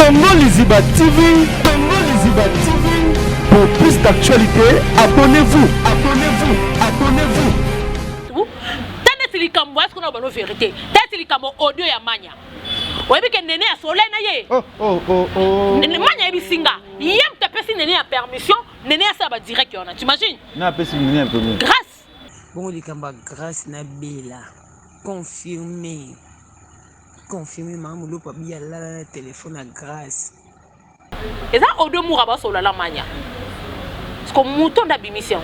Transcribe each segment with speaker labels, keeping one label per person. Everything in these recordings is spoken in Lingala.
Speaker 1: Congo Liziba TV, Congo Liziba TV. Pour plus d'actualité, abonnez-vous, abonnez-vous, abonnez-vous.
Speaker 2: Tane likambo est-ce qu'on a bonne vérité? Tane likambo audio ya manya. Oyebi ke nene ya soleil na ye. Nene manya ebisinga. Yem te pesi nene ya permission, nene ya sa ba direct yona. Tu imagines?
Speaker 3: Na pesi nene un peu.
Speaker 2: Grâce.
Speaker 4: Bon likambo grâce na bela. Confirmé. Confirmé maman lo pa bia la téléphone à grâce.
Speaker 2: Et ça audio mouraba sur la manya. Parce que mouton d'abimission.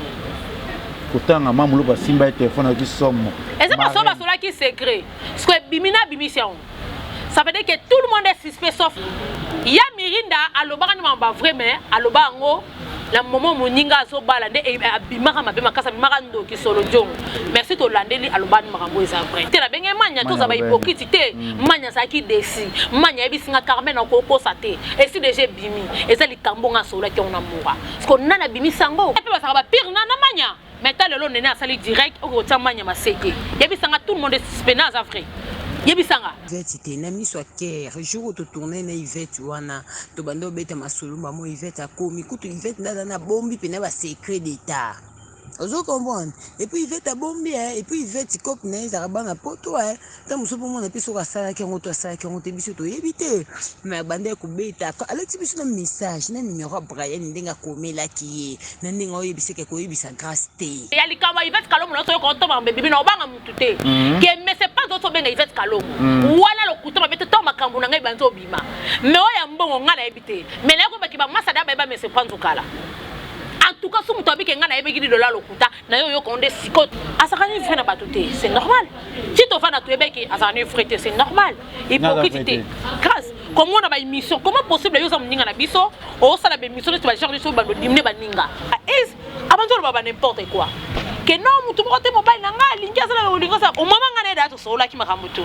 Speaker 3: Pourtant maman lo pa simba téléphone qui somme.
Speaker 2: Et c'est pas ça sur la qui secret. Parce que bimina bimission. Ça veut dire que tout le monde est suspect sauf il y a Mirinda alobaka ni mamba vrai mais aloba ngo la moment moninga zo bala nde abimaka mabe makasa bimaka ndo ki solo jong. Merci to landeli aloba ni makambo eza vrai. Te na benge manya to za ba hypocrite te. Manya za ki desi. Manya ebisinga Carmen na koko sate. Et si déjà bimi eza likambo nga solo ki on amoura. Parce que nana bimi sango. Et puis ça va pire nana manya. Mais ta lelo nene asali direct au tia manya maseke. Yebisanga tout le monde est suspect na za vrai. Yebisanga
Speaker 4: Yvette na mi soit cœur jour to tourner na Yvette wana to bando beta masulumba mo Yvette akomi kutu Yvette na bombi pena ba secret d'état. Ozo comprendre et puis Yvette a bombi et puis Yvette cop na za bana poto ta muso po mona piso ka sala ki ngoto sala ki ngoto biso to yebite mais bande ko beta Alex biso na message na numéro Brian ndenga komela ki na ndenga oyebise ke ko yebisa grâce te
Speaker 2: ya likamba Yvette Kalomo na so ko to ba bébé na obanga mutute que mais c'est pas d'autre benga Yvette Kalomo wala lo kuto ba bete to makambu na ngai banzo bima mais oya mbongo ngala yebite mais na ko ba ki ba masada ba mais c'est pas nzukala. En tout cas, si vous avez $100 na yo konde sikot asakani frère na batoté, c'est normal. Si tu vas na tuebeki asakani frère, c'est normal. Hypocrite. Grâce. Comment on a une mission? Comment possible yo samninga na biso? O sala be mission tu vas chercher sur bando dimne baninga. Is abanzo ba n'importe quoi. Que non mutu mokote mobile na nga lingia sala o linga sa o mama ngana da to sola ki makamutu.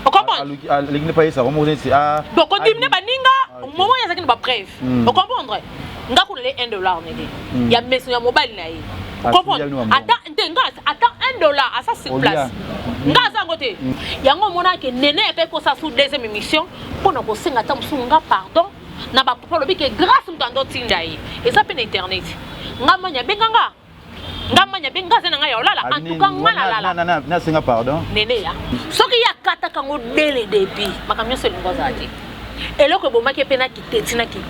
Speaker 2: O comprends?
Speaker 3: Lingi pas ça, comment c'est ah.
Speaker 2: Donc on dimne baninga, au moment ya sakini ba bref. O comprendre? Nga ko le $1 nede ya meso ya mobile na ye comprendre attends $1 à ça sur place nga za ngote yango mona ke nene pe ko sa sous deuxième émission pour na ko senga ta musunga pardon na ba papa lobi ke grâce mutando tinda ye et ça pe na internet nga manya benga nga manya benga zena nga ya olala en tout cas nga la
Speaker 3: na senga pardon
Speaker 2: nene ya soki ya kata kango dele depuis makamyo se lingo zati eloko bomaki pena ki tetina ki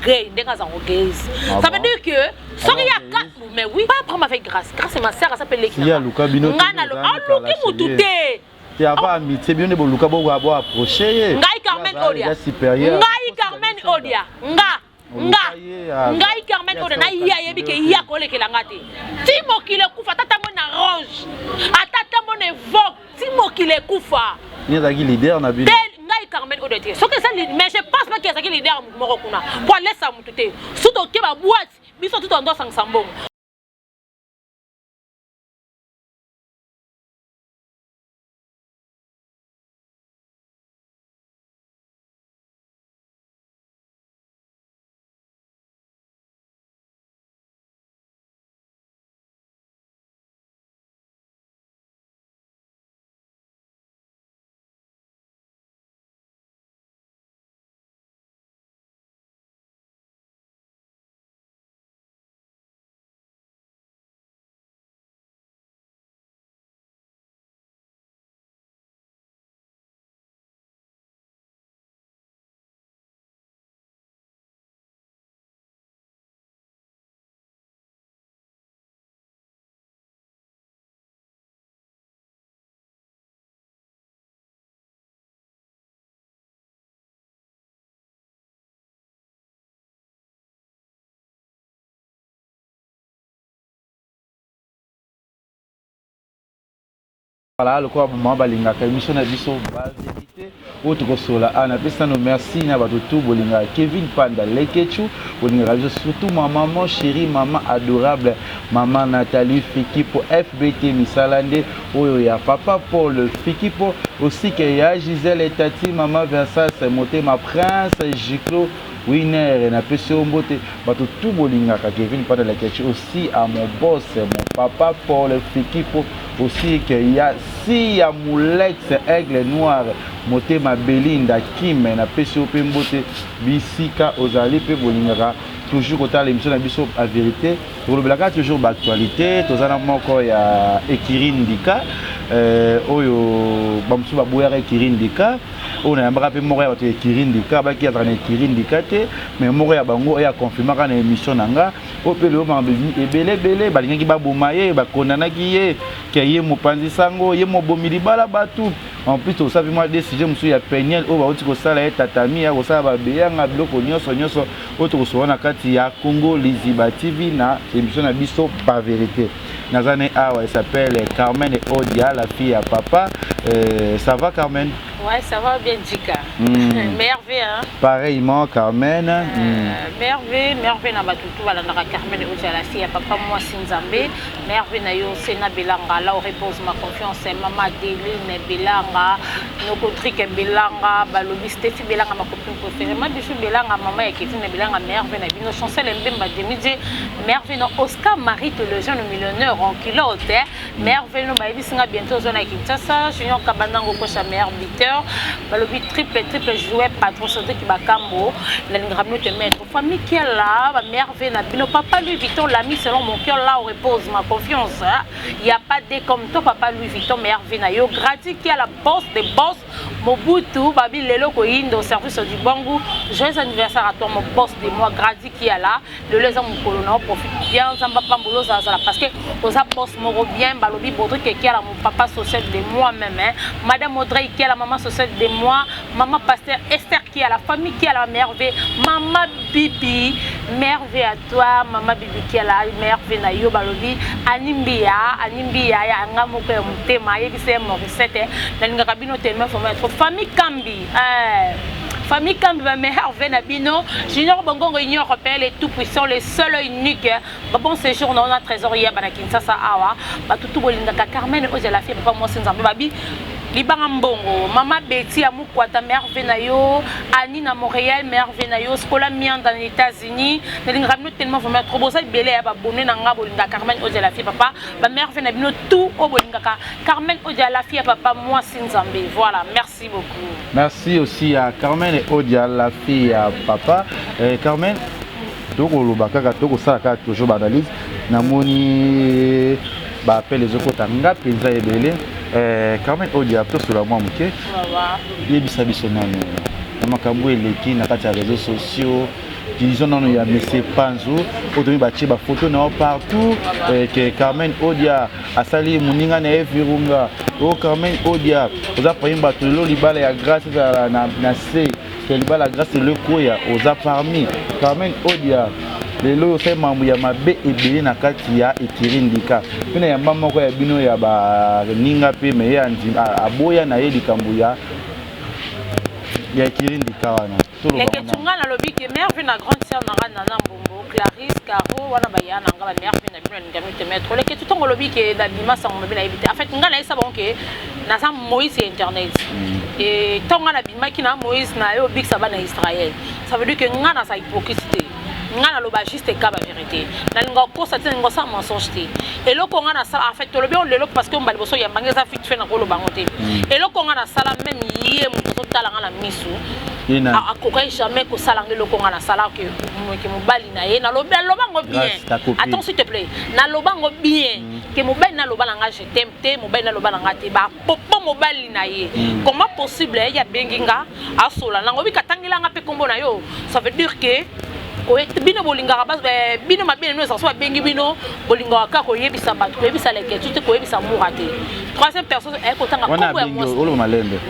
Speaker 2: gay ndenga za gays ça veut dire que soki ya ka mais oui pas prendre avec grâce grâce ma sœur s'appelle Lekina ngana lo aluki mutute
Speaker 3: tu as pas mis c'est bien de luka bo approcher
Speaker 2: ngai Carmen Odia ngai Carmen Odia ngai Carmen Odia na ya yebi ke ya ko lekela ngati timo kile kufa tata mona range atata mona evoque timo kile kufa
Speaker 3: ni za leader na bi
Speaker 2: Carmen Odoté. Ce que ça mais je pense pas qu'il y a ça qui est leader Morokuna. Pour laisser ça mutute. Surtout que ma boîte, biso tout en dos sang sambo.
Speaker 3: Voilà, le corps maman balinga émission na biso vérité autre sola ana pesa no merci na bato tout bolinga Kevin Panda Lekechu bolinga surtout ma maman chérie maman adorable maman Nathalie Fikipo FBT Misalande oyo ya papa Paul Fikipo aussi que ya Gisèle et Tati maman Versace monté ma prince Giclo winner na pesi ombote bato tout bolingaka Kevin Panda Lekechu aussi à mon boss mon papa Paul Fikipo aussi que il y a si ya Moulex Aigle Noir Motema Belinda Kim na pesi opembote bisika ozali pe bolingaka toujours quand l'émission na biso à vérité pour le blacka toujours d'actualité tozana moko ya Ekirin Dika oyo bamsu ba boya Ekirin Dika on a mbaka pe moko ya bato Ekirin Dika ba ki atana Ekirin Dika te mais moko ya bango ya confirmer kana émission nanga o pe le mambe ebele balingi ba bomaye ba kondanaki ye ke ye mopanzi sango ye mobomili bala batu en plus to savi moi décision musu ya Peniel o ba oti ko sala tatami ya ko sala ba beyanga biloko nyonso o to ko sona kati ya Congo Liziba TV na émission na biso par vérité nazane awa elle s'appelle Carmen Odia la fille à papa ça va Carmen?
Speaker 2: Ouais, ça va bien, Djika. Merveille, hein?
Speaker 3: Pareillement, Carmen.
Speaker 2: Merveille, na batutu, voilà, Carmen Odia, la fille à papa, moi, Sinzambe. Merveille, na yo, Sena Belanga, là, on repose ma confiance, maman Deline Belanga, Nokotrik Belanga, Balobi, Stéphie Belanga, ma copine préférée. Moi, Bichou Belanga, maman, et Kevin Belanga, Merveille, na bino, chancel, Mbemba, Demidje, Merveille, no, Oscar Marie, le jeune millionnaire en kilote, Merveille, no, Baïbi, Singa, bientôt, Zona Kinshasa, Junior Kabanango, Kocha, meilleur buteur. Le triple jouet patron santé qui va cambo la ngramno te mettre famille qui est là ma merveille na bino papa Louis Vuitton l'ami selon mon cœur là où repose ma confiance il y a pas de comme toi papa Louis Vuitton merveille na yo gratuit qui est la boss des boss Mobutu babi lelo ko indo service du Bangu joyeux anniversaire à toi mon boss de moi gratuit qui est là le les hommes colonna profite bien samba pambolo ça parce que aux boss moro bien balobi bodri qui est là mon papa social de moi même madame Audrey qui est la maman sociale de moi, maman pasteur Esther qui est à la famille qui est à la merveille, maman Bibi, merveille à toi, maman Bibi qui est à la merveille na yo balobi, animbia ya ngamo ko mutema yebise mo recette, na ngabino tellement faut mettre famille Kambi. Famille Kambi va merveille na bino, Junior Bongo Union européenne les tout puissants, les seuls uniques. Bon séjour on a trésorier bana Kinshasa awa, ba tutu bolinga Carmen Odia la fille papa moi Sinzambe babi. Libanga Mbongo, Mama Betty Amukwata, merveille na yo, Annie na Montréal, merveille na yo, Scola Mian dans les États-Unis, nous tellement vraiment trop beau ça belé ba bonné na nga bolinga Carmen Odia la fille papa, ba merveille na bino tout au bolinga Carmen Odia la fille papa moi Sinzambe. Voilà, merci beaucoup.
Speaker 3: Merci aussi à Carmen Odia la fille à papa. Carmen, toko lobaka toko sala toujours banalise namoni ba appelle les okota nga penza ebele. Carmen Odia to sur la moi muke yebisa biso nano na makambo eleki na kati ya réseaux sociaux disons non il y a monsieur Panzo automi batie ba photo na partout que Carmen Odia asali muninga na evirunga o Carmen Odia oza payimba to lo libala ya grâce na se que libala grâce le koya oza parmi Carmen Odia lelo c'est mambo ya mabe ebele na kati ya Ekirin Dika pena ya mama ko ya bino ya ba ninga pe me ya aboya na ye likambo ya Ekirin Dika wana
Speaker 2: les ketunga na lobi ke merveille na grande sœur na Nana Mbombo Clarisse Caro wana ba ya na ngala merveille na bino ngami te mettre les ketunga lobi ke da bimasa ngombe na éviter en fait ngala isa bon ke na sa Moïse internet et tonga na bima ki na Moïse na yo big saba na Israël ça veut dire que ngana sa hypocrisie ngana loba juste ka ba vérité na linga ko sa tinga sa mensonge te et lo ko ngana sala en fait to lobi on lelo parce que on bali boso ya mangeza fit fait na ko lo bangote et lo ko ngana sala même yé mo to tala ngana misu a ko kai jamais ko sala ngelo ko ngana sala que mo bali na ye na lobi lobango bien attends s'il te plaît na lobango bien que mo bali na loba nga je t'aime te mo bali na loba nga te ba popo mo bali na ye comment possible ya benginga asola nango bi katangila nga pe kombo na yo ça veut dire que bino bolinga bas bino mabene no saso bengi bino bolinga ka ko yebisa batu ko yebisa leke tu te ko yebisa mourate troisième personne est ko tanga ko ya moi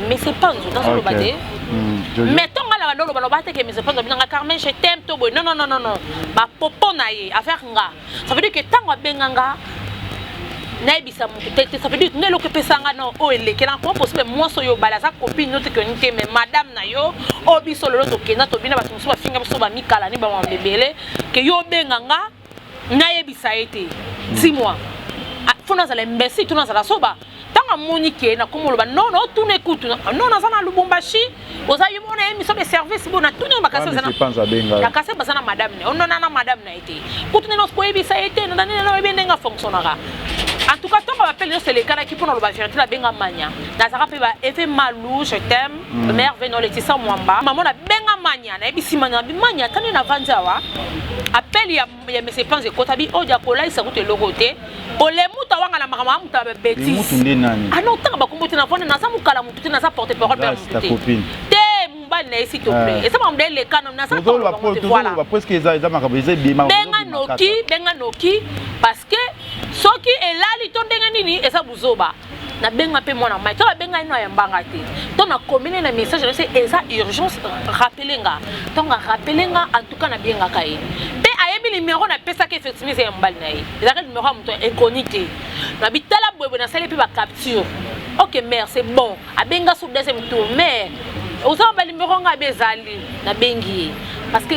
Speaker 2: mais c'est pas nous dans le baté mais tonga la bando lo baté que mais c'est pas nous nga Carmen je t'aime to boy non ba popo na ye affaire nga ça veut dire que tango benganga naibisa mutu ça veut dire ngelo ke pesanga no o eleke na comment possible moi so yo bala sa copine note que nite mais madame na yo o biso lolo to kena to bina batu so ba finga so ba mikala ni ba wa bebele ke yo benganga na yebisa ete 6 mois fona za lembe si tuna za soba tant tanga monique na komoloba non non tourner kutu non na zana Lubumbashi oza yimona émission de service bona tourner bakase zana la kase basana madame ne on na madame na été kutu ne ko ebisa été na na ebenga fonctionnera en tout cas tant qu'on appelle c'est les cas qui pour la vérité la benga mania na zaka pe ba effet malou je t'aime mère venons les tissa mwamba maman na benga mania na ebisi mania tani na vanzawa appel ya monsieur pense kotabi odia kola isa kote logote ole muta wanga na makama muta ba bêtise
Speaker 3: mutu ndinani
Speaker 2: ah non tant ba kombote na fone na sa mukala mutu na sa porte parole ba mutu te mbane s'il te plaît et ça m'a demandé les canons na sa
Speaker 3: voilà presque ils makabo ils bien
Speaker 2: benga noki parce que soki elali to ndenga nini eza buzoba na benga pe mwana mai to benga ino ya mbanga te to na commune na message c'est eza urgence rappelenga to nga rappelenga en tout cas na benga kai pe ayebi numéro na pesa ke effectivement c'est mbali na ye eza ke numéro muto incognité na bitala bobo na sale pe ba capture OK mère c'est bon abenga sous deuxième tour mais oza ba numéro nga bezali na bengi parce que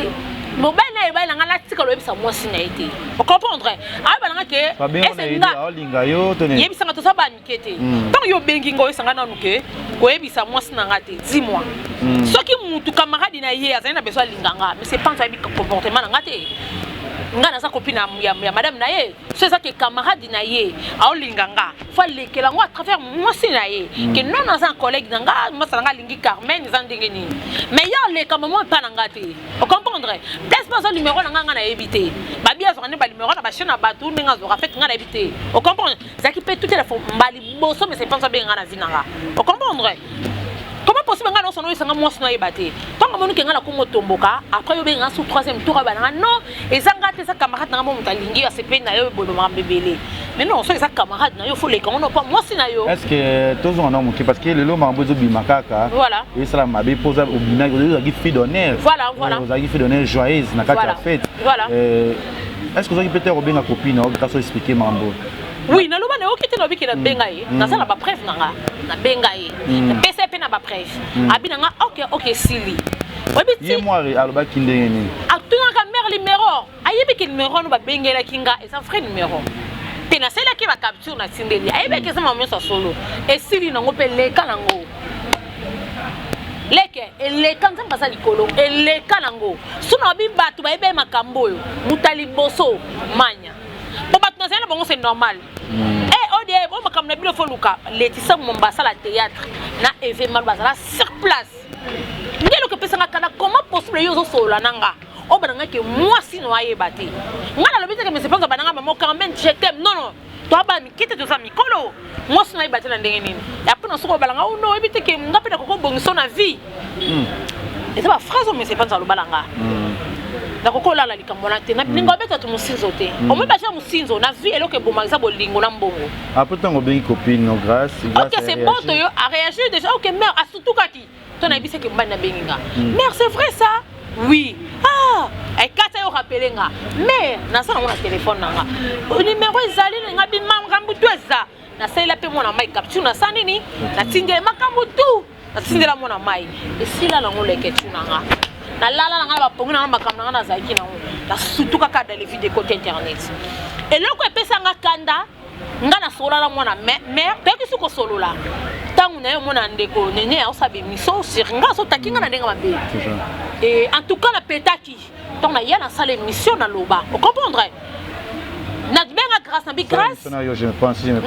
Speaker 2: mobile na ebala ngala tika lo ebisa mwasi na été vous comprendre aba nga ke
Speaker 3: esenga olinga yo tone
Speaker 2: yebisa nga to sa ba nikete tant yo bengi ngo esanga na nuke ko ebisa mwasi na ngate 10 mois soki mutu camarade na ye azana besoin linganga mais c'est pas ça bi comportement na ngate ngana sa copine ya madame na ye c'est ça que camarade na ye aolinganga faut lekela ngo à travers mwasi na ye que non na un collègue nanga masanga lingi Carmen zandenge ni mais ya le comme moi pas ngate vous comprendre laisse pas ça numéro nanga na éviter ba bia zo ba numéro na ba chaîne na batu ninga zo fait ngana éviter vous comprendre ça qui peut tout téléphone mbali boso mais c'est pas ça bien ngana vinanga vous comprendre comment possible ngana sono isanga mwasi na yebate tonga monu kenga la kongo tomboka après yo benga sous troisième tour ba non ezanga te sa camarade na mo mutalingi ya sepe na yo bodo ma bebele mais non so eza camarade na yo faut les kongo no pas mwasi na yo
Speaker 3: est-ce que tous on a monté parce que le lo mambozo bimakaka
Speaker 2: voilà
Speaker 3: et ça m'a bien posé au bina yo za fi d'honneur
Speaker 2: voilà
Speaker 3: vous avez fait d'honneur joyeuse na kata fête
Speaker 2: voilà
Speaker 3: est-ce que vous avez peut-être robinga copine ou ka so expliquer mambo
Speaker 2: oui na loba na okite no biki na benga ye na sala ba preuve nanga na benga ye na PCP na ba preuve abina nga OK sili
Speaker 3: ye moi aloba kindenge ni
Speaker 2: atuna ka mère numéro ayebi ki numéro no ba bengela kinga et ça vrai numéro te na sela ki ba capture na sindeli ayebi ki sama myoso solo et sili nango pe leka nango leke eleka nzamba za likolo eleka nango suna bi batu ba ebe makambo yo mutali boso manya bon bah dans un bon c'est normal on dit on va comme le bilo foluka Laetitia Mombasa la théâtre na événement bazala sur place ngelo que pesa ngakana comment possible yo zo sola nanga o bananga ke moi sino ayebate ngala lo biteke mais c'est pas que bananga maman quand même je t'aime non toi ba mi kite to sa mikolo moi sino ayebate na ndenge nini et après on se ko balanga o no ebiteke ngapi na koko bongiso na vie et ça va phrase mais c'est pas ça lo balanga na kokola la likambola te na bingo beta to musinzo te o me bacha musinzo na vie eloko bomaliza bolingo na mbongo
Speaker 3: après tant obengi copine no grâce
Speaker 2: OK c'est bon to yo a réagi déjà OK mère a surtout kaki to na bise ke mbana na benginga mère c'est vrai ça oui ah et kata yo rappeler nga mais na sa na téléphone nanga o numéro ezali nga bi mamkambu to eza na sala pe mona mai capture na sa nini na tindela makambu tu na tindela mona mai et sila na ngoleke tunanga na lala na ba pongu na makamna na zaki na la surtout kaka dans les vidéos côté internet et loko epesa nga kanda nga na sola la mwana mère te ki suko solo la tangu na yo mona ndeko nene ya osabe miso sur nga so takinga na ndenga mabe et en tout cas la petaki donc na ya na salle émission na loba vous comprendre na benga grâce na bi grâce
Speaker 3: na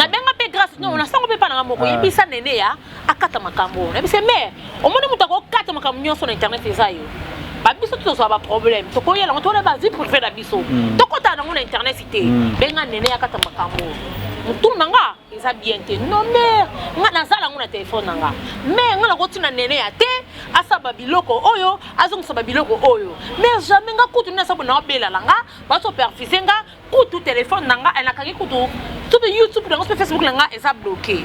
Speaker 2: benga pe grâce non na sango pe pa na moko yebisa nene ya akata makambo na bise mère o mona mutako kata makambo nyonso na internet ezayo ba biso to so ba problème to ko yela to na ba vie privée na biso to ko ta na ngona internet cité benga nene ya kata makambo mutu nanga eza bien te non mère nga na sala ngona téléphone nanga mais nga na ko tina nene ya te asaba biloko oyo azongisa ba biloko oyo mais jamais nga kutu na sabo na bela langa ba so perfiser nga kutu téléphone nanga elle a kaki kutu tout YouTube na Facebook nanga eza bloqué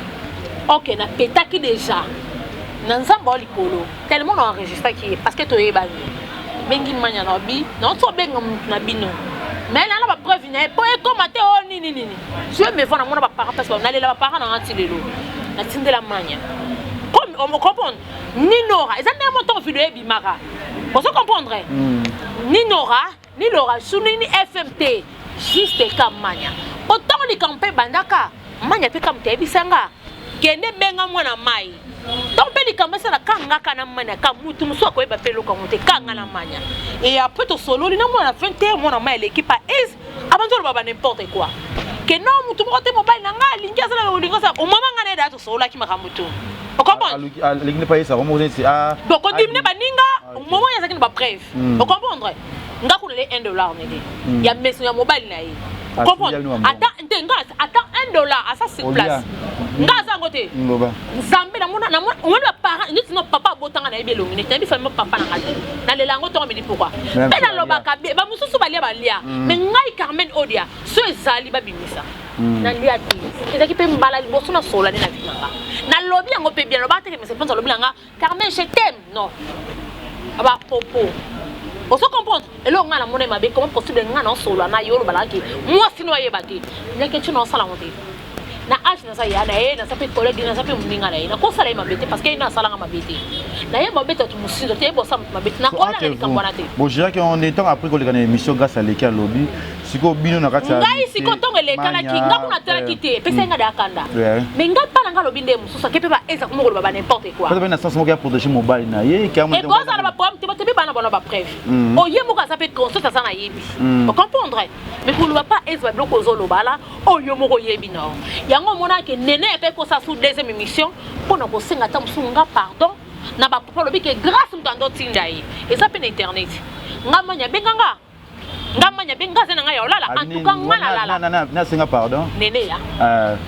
Speaker 2: OK na petaki déjà na nzamba likolo tellement on enregistre qui parce que to yeba bengi manya na bi na so benga na bino mais là la preuve n'est pas commenter oh nini je me vois na mona ba parents parce que on allait là ba parents na ntilelo na tindela manya comme on me comprendre ni Nora ils ont monté en vidéo bimara pour se comprendre ni Nora ni Laura suni ni FMT juste comme manya autant les camper bandaka manya pe comme te bisanga kende benga mwana mai donc pe likamasa la kanga kana manya ka mutu muso ko eba pelo ko monte kanga na manya et après to solo li na mwana 21 mwana mai l'équipe a is abanzo baba n'importe quoi que non mutu mo te mobile na nga lingia sala ko linga sa o mama ngana da to solo ki makamutu o comprendre
Speaker 3: l'équipe pas ça comment c'est ah
Speaker 2: donc on dit baninga au moment ya zakini ba preuve o comprendre nga ko le $1 nede ya meso ya mobile na yi comprendre attends $1 à ça sur place nga za ngote nzambe na mona on va parents ni no papa botanga na ebelo ngine tabi famille papa na ngati na le lango to me di pourquoi pe na lobaka be ba mususu balia mais ngai Carmen Odia so ezali babimisa na lia ti ezaki pe mbala liboso na sola ni na vinanga na lobi yango pe bien lobaka te mais c'est pas lobi nga Carmen je t'aime non aba popo on se comprend et là on a la monnaie ma bé comment possible ngana solo na yolo balaki moi sino yebaki nyake chino sala monte na age na sa ya na na sa pe collègue na sa pe muninga na ko sala ma bete parce que ina sala ma bete na ye ma bete tu musindo te bo sa ma bete na ko la ni kambona te
Speaker 3: bon je dirais qu'on est temps après qu'on les émission grâce à l'équipe lobby siko bino na kati
Speaker 2: ngai siko tonga le kala ki ngaku na tela kite pesa nga da kanda mais nga pa nga lobi nde mususa kepe ba eza ko ngolo ba n'importe quoi
Speaker 3: peut-être na sens mo ya protéger mobile na ye ka mo
Speaker 2: et ko ça ba problème te ba na bona ba preuve o ye mo ka ça peut construire ça na yebi on comprendre mais pour le pas eza bloc ozolo bala o yo mo ko yebi na yango mona ke nene pe ko ça sous deuxième émission pour na ko senga ta musunga pardon na ba papa lobi ke grâce mutando tindai et ça pe na internet nga manya benganga ngamanya benga zena ngaya olala en tout cas ngala
Speaker 3: na senga pardon
Speaker 2: nene ya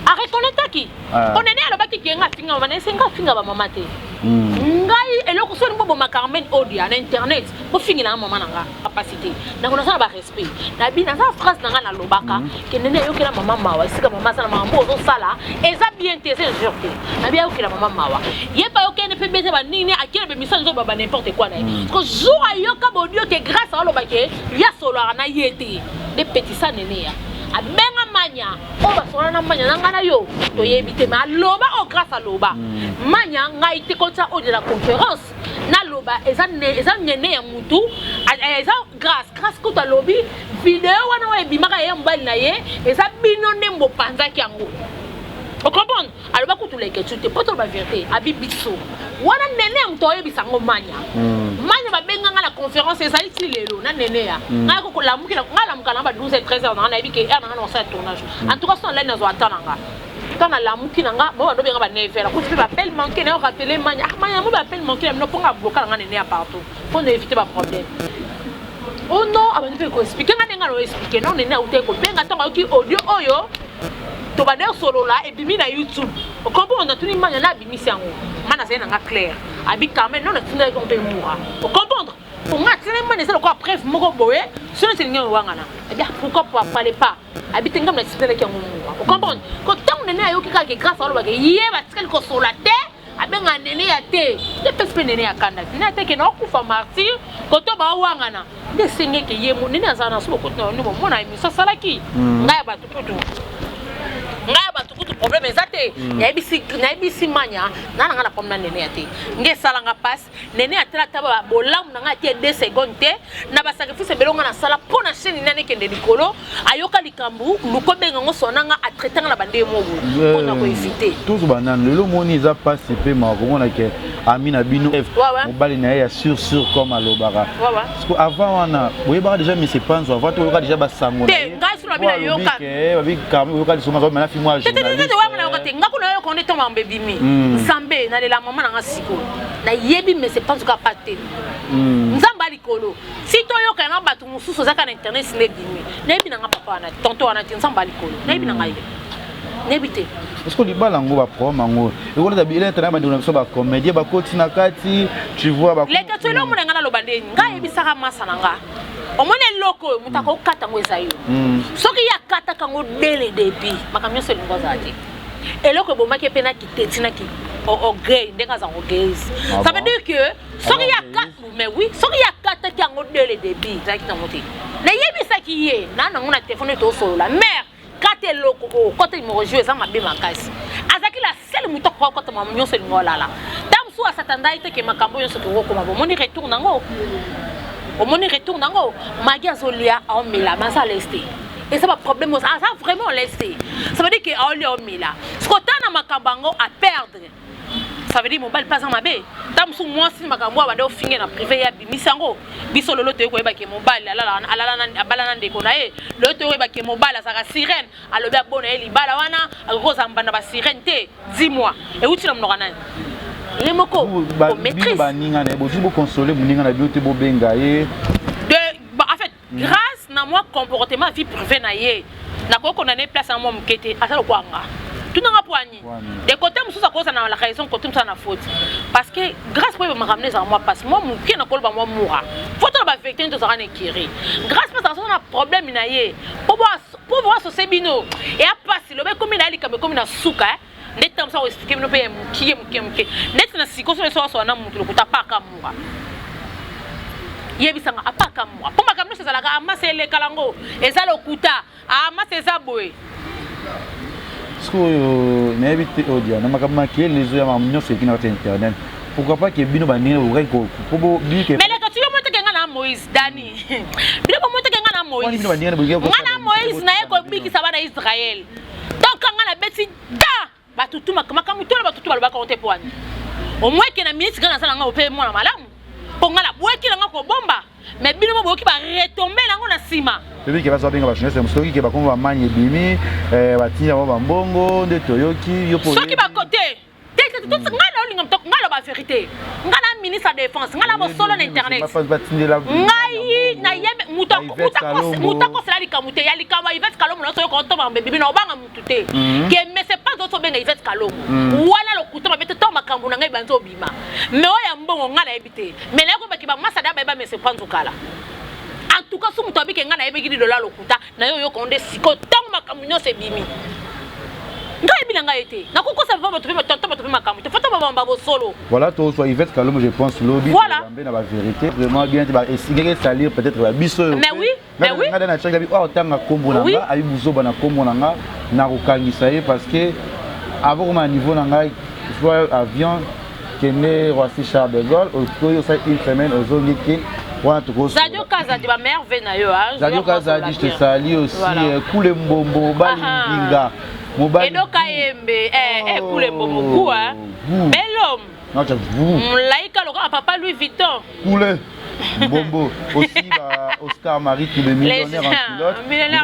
Speaker 2: arrête on est qui on nene alobaki ki nga finga wana senga finga ba mama te ngai eloko so ni bobo ma Carmen Odia na internet ko fingi na mama nanga capacité na kona sa ba respect na bi na sa phrase na nga na lobaka ke nene yo kila mama mawa sika mama sana mama bozo sala eza bien te c'est sûr na bi yo kila mama mawa ye pa yo kene pe bete ba nini akele be mission zo baba n'importe quoi na ko jour ayo ka bodio ke grâce à lobake ya solo na yete de petits ça nene ya abenga manya o ba sona na manya ngana yo to yebite ma loba o grâce à loba manya ngai te konta o de la conférence na loba eza nene ya mutu eza grâce ko ta lobi vidéo wana wa ebimaka ya mbali na ye eza bino nembo panzaki yango o comprendre aloba ko tu leke tu te poto ba vérité abibiso wana nene mto yebisango manya manya ba benga la conférence ezali ti lelo na nene ya nga ko la mukila ngala mukala ba 12 et 13 heures na ebike ya na na sa tournage en tout cas son là na zo atananga kana la mukina nga bo ndo benga ba 9 heures ko tu ba appel manquer na rappeler manya manya mo ba appel manquer no ponga bloquer nga nene ya partout pour éviter ba problème. Oh non, abandi pe ko expliquer nga nenga no expliquer non nene auté ko benga tonga ki audio oyo to ba der solo là et bimi na YouTube. O kombo on a tuni manya na bimi sango. Mana c'est nga clair. Abi quand même non na tuni ko pe moura. O comprendre? Pour moi tuni manya c'est quoi bref moko boye, sur c'est nga wangana. Eh bien pourquoi parler pas? Abi tenga na tuni ki moura. O comprendre? Ko tant nene ayo ki ka ke grâce à lo ba ke yé ba tkel ko solo te. Abenga nene ya te. De pespe nene ya kanda. Nene te ke no kufa martyr ko to ba wangana. De senge ke yé mo nene azana so ko to no mo na mi sa salaki. Ngaya ba tuputu. Nga ba tukutu problème ezate ya ibisi manya na nga na problème nene ate nge sala nga passe nene atela taba bolam na nga tie 2 secondes te na ba sacrifice belonga na sala pona chaîne nene kende likolo ayoka likambu luko benga ngo sonanga a traiter na bande mobu pona ko éviter
Speaker 3: tous banane le moni za passe pe ma ko mona ke amina bino mobali na ya sur comme alobara parce que avant wana boyeba déjà mais c'est pas avant to yoka déjà ba sango
Speaker 2: te nga sura bina yoka
Speaker 3: babi kam yoka songa na fi moi
Speaker 2: journaliste nga kuna yo konde toma mbebimi nzambe na lela mama na siko na yebi mais c'est pas en tout cas paté nzamba likolo si to yo kana batu mususu zaka na internet sine bimi na yebi na nga papa na tonto wana nzamba likolo na yebi na nga nebite
Speaker 3: parce que libala ngo ba promo ngo e ko tabi ile tana ba ndona so ba comédie ba koti na kati tu vois ba
Speaker 2: le ka tselo mo na nga lo bandeni nga yebi saka masa na nga omone loko mutako kata ngo ezayo soki ya kata kango dele depuis makamyo so lingo zati eloko bomaki pena kitetina ki o gay ndenga za o gays ça veut dire que soki ya kata mais oui soki ya kata kango dele depuis zaki na moti na yebi saki ye na ngona téléphone to solo la mère kate loko o kote mo jouer ça mabe makasi azaki la seule mutako kote mo nyonso lingo lala damsu asatanda ite ke makambo nyonso ko ko mabo moni retour nango au moni retour nango magia zolia en mela masa leste Et ça va problème, ça vraiment laissé. Ça veut dire que on est là. Ce qu'on a makambango à perdre. Ça veut dire mon bal pas en ma baie. Tam sous moi si makambo va devoir finir en privé ya bimisango. Biso lolo te ko ba ke mon bal ala balana de konae. Le te ba ke mon bal ça sirène. Alo ba bona eli bala wana rosa mbana ba sirène te 10 mois. Et où tu l'as m'nokana. Les moko
Speaker 3: ko maîtrise. Ba ninga na bo tu bo consoler muninga na biote bo benga ye.
Speaker 2: En fait, grâce à moi comportement vie privée na ye. Na ko connané place en moi mkete asa lo kwanga. Tout n'a pas poigné. Des côtés, je suis à la raison côté ça na faute. Parce que grâce pour me ramener à moi parce que moi mon pied n'a pas moi mourra. Faut que la vérité de ça ne kiri. Grâce parce que ça a problème naie. Pour voir ce sebino et à passer le mec comme il a comme na souka. Net comme ça expliquer nous payer qui net na siko so na mutu ko tapaka mourra. Yebisanga apaka mourra. Pour ma kamno c'est la amase le kalango et ça le kuta amase ça boy.
Speaker 3: Pourquoi pas que Bino Banine ou Rego pour
Speaker 2: mais les gars, tu veux Moïse Dani. Bino monte que Moïse. Moïse na eko biki ça va na Israël. Donc quand on a bêti da ba tout ma kamuto ba tout ba compter pour au moins que na ministre quand ça na au pays moi na malamu. Pour ngala boeki na ko bomba. Mais Bino mo boki ba retomber na ngona sima.
Speaker 3: Celui qui va sortir dans la jeunesse, c'est celui qui va comme manier bimi, va tirer un bongo, de toyoki, yo pour.
Speaker 2: Ceux qui va côté. Tout ce ngala ba vérité. Ngala ministre de défense, ngala bo solo internet. Ngai na yebe mutako sala likamute ya likama Yvette Kalomo na so ko tomba bibi na obanga mutute. Que mais c'est pas d'autre benga Yvette Kalomo. Wala lo kutoma bete to makambu na ngai banzo bima. Mais oya mbongo ngala ebite. Mais la ko ba kiba masada ba mais c'est pas nzukala. En tout cas, si vous avez un $1 lokuta, na yo konde siko tant makamunyo se bimi. Ngai bilanga été. Na koko ça va trouver tonton trouver makamu. Faut pas bamba solo.
Speaker 3: Voilà, toi soit Yvette Kalomo je pense lobby na la vérité vraiment bien tu vas essayer de salir peut-être la biso.
Speaker 2: Mais oui, mais oui.
Speaker 3: Ngada na changa bi o tanga kombo nanga abi buzoba na kombo nanga na kokangisa ye parce que avant mon niveau nanga soit avion Kene Roissy Charles de Gaulle au ça une semaine aux zones qui
Speaker 2: Zadio Kaza di ba merveille na yo hein.
Speaker 3: Zadio Kaza di je te salue aussi Koule Mbombo Balinga
Speaker 2: Mobile Edoka Yembe Koule Mbombo quoi hein. Bel homme.
Speaker 3: Non tu vous.
Speaker 2: Laika le grand papa Louis Vuitton.
Speaker 3: Koule Mbombo aussi Oscar Marie qui est millionnaire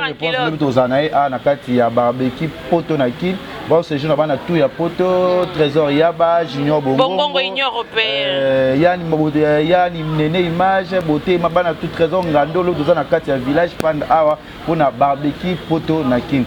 Speaker 3: en pilote. Je pense que aux années à nakati ya barbecue poto na kin. Bon ces jeunes là tout ya poto trésor yaba junior bongo
Speaker 2: union européenne.
Speaker 3: Yani nene image beauté mabana tout trésor ngandolo dans nakati ya village panda awa pour na barbecue poto na kin.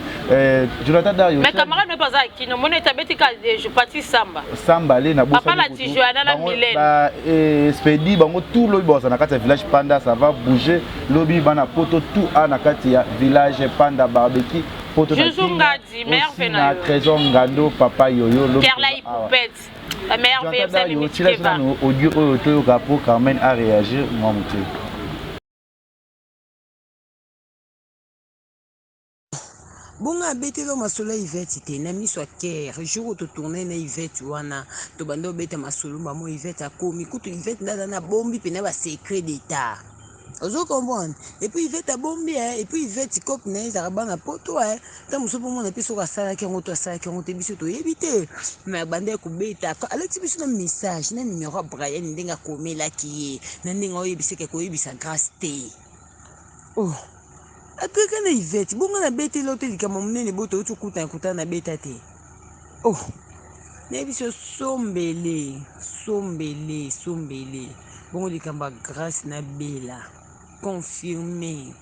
Speaker 3: Jonathan Dario.
Speaker 2: Mais camarade ne pas à qui non monnaie tabetika je parti samba.
Speaker 3: Samba le na bossa.
Speaker 2: Papa la tijuana na Mylène.
Speaker 3: Ba expedi bango tout lo bossa nakati ya village panda ça va bouger lobby bana poto tout à nakati ya village panda barbecue.
Speaker 2: Na
Speaker 3: trésor ngando papa yoyo
Speaker 2: lo Kerla Poupette la merveille c'est Mimikeva
Speaker 3: audio auto capo Carmen a réagi moi monté
Speaker 4: bonga betelo masolo Yvette te na miso aker jour to tourner na Yvette wana to bando beta masolo mamo Yvette akomi kutu Yvette ndana na bombi pena ba secret d'état. Vous comprenez? Et puis Yvette a bombé, et puis Yvette copne, ça a ban à poto, tant que mon épi sur la salle qui ont été biso to éviter. Mais bandé ko beta, Alex biso un message, na numéro Brian ndinga komé la qui est, ndinga oyebise ke ko yebisa grâce té. Oh. Après quand Yvette, bon na beta l'hôtel li kama munene boto tu kuta na beta té. Oh. Na biso sombele. Bon li kamba grâce na bela. Confirmé,